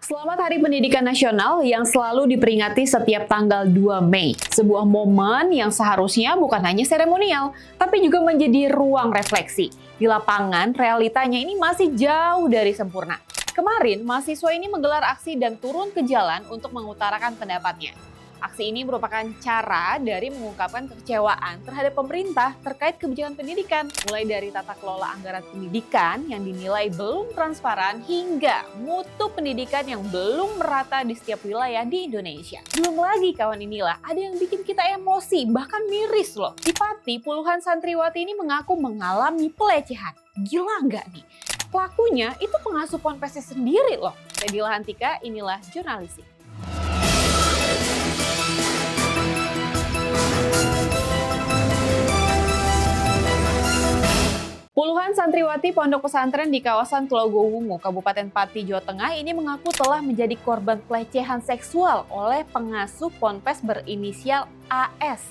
Selamat Hari Pendidikan Nasional yang selalu diperingati setiap tanggal 2 Mei. Sebuah momen yang seharusnya bukan hanya seremonial, tapi juga menjadi ruang refleksi. Di lapangan, realitanya ini masih jauh dari sempurna. Kemarin, mahasiswa ini menggelar aksi dan turun ke jalan untuk mengutarakan pendapatnya. Aksi ini merupakan cara dari mengungkapkan kekecewaan terhadap pemerintah terkait kebijakan pendidikan, mulai dari tata kelola anggaran pendidikan yang dinilai belum transparan hingga mutu pendidikan yang belum merata di setiap wilayah di Indonesia. Belum lagi kawan inilah, ada yang bikin kita emosi, bahkan miris loh. Di Pati, puluhan santriwati ini mengaku mengalami pelecehan. Gila nggak nih? Pelakunya itu pengasuh ponpesnya sendiri loh. Saya Dila Hantika, inilah Jurnalistik. Puluhan santriwati pondok pesantren di kawasan Tulogowungu, Kabupaten Pati, Jawa Tengah ini mengaku telah menjadi korban pelecehan seksual oleh pengasuh ponpes berinisial AS.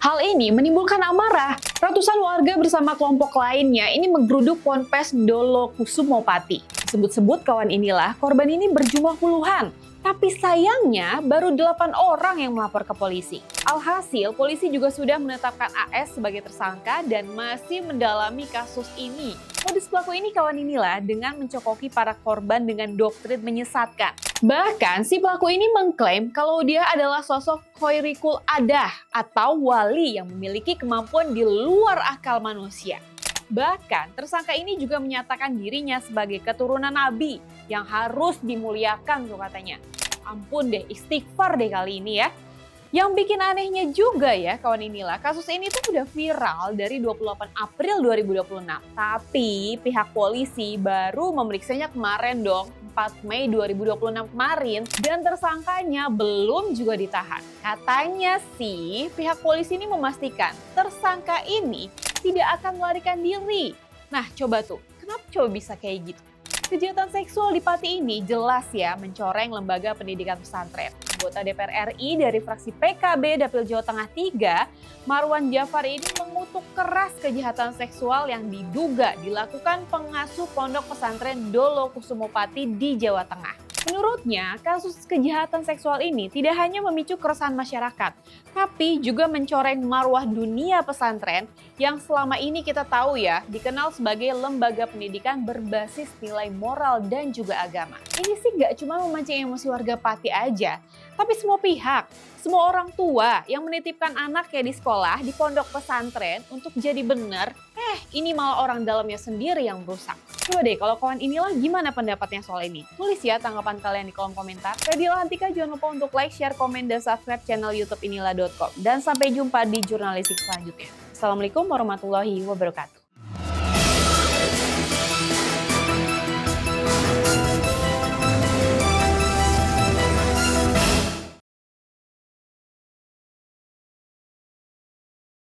Hal ini menimbulkan amarah. Ratusan warga bersama kelompok lainnya ini menggeruduk ponpes Dolokusumo Pati. Sebut-sebut kawan inilah, korban ini berjumlah puluhan. Tapi sayangnya baru 8 orang yang melapor ke polisi. Alhasil, polisi juga sudah menetapkan AS sebagai tersangka dan masih mendalami kasus ini. Modus pelaku ini kawan inilah dengan mencokoki para korban dengan doktrin menyesatkan. Bahkan si pelaku ini mengklaim kalau dia adalah sosok Khairikul Adah atau wali yang memiliki kemampuan di luar akal manusia. Bahkan tersangka ini juga menyatakan dirinya sebagai keturunan Nabi yang harus dimuliakan tuh katanya. Ampun deh, istighfar deh kali ini ya. Yang bikin anehnya juga ya kawan inilah, kasus ini tuh udah viral dari 28 April 2026. Tapi pihak polisi baru memeriksanya kemarin dong, 4 Mei 2026 kemarin. Dan tersangkanya belum juga ditahan. Katanya sih pihak polisi ini memastikan tersangka ini tidak akan melarikan diri. Nah coba tuh, kenapa coba bisa kayak gitu? Kejahatan seksual di Pati ini jelas ya mencoreng lembaga pendidikan pesantren. Anggota DPR RI dari fraksi PKB Dapil Jawa Tengah 3, Marwan Jafar ini mengutuk keras kejahatan seksual yang diduga dilakukan pengasuh pondok pesantren Dolokusumo Pati di Jawa Tengah. Menurutnya, kasus kejahatan seksual ini tidak hanya memicu keresahan masyarakat, tapi juga mencoreng marwah dunia pesantren yang selama ini kita tahu ya, dikenal sebagai lembaga pendidikan berbasis nilai moral dan juga agama. Ini sih nggak cuma memancing emosi warga Pati aja, tapi semua pihak, semua orang tua yang menitipkan anaknya di sekolah, di pondok pesantren untuk jadi benar, ini malah orang dalamnya sendiri yang merusak. Coba deh kalau kawan inilah gimana pendapatnya soal ini? Tulis ya tanggapan kalian di kolom komentar. Saya Dila Hantika, jangan lupa untuk like, share, komen, dan subscribe channel YouTube inilah.com. Dan sampai jumpa di Jurnalistik selanjutnya. Assalamualaikum warahmatullahi wabarakatuh.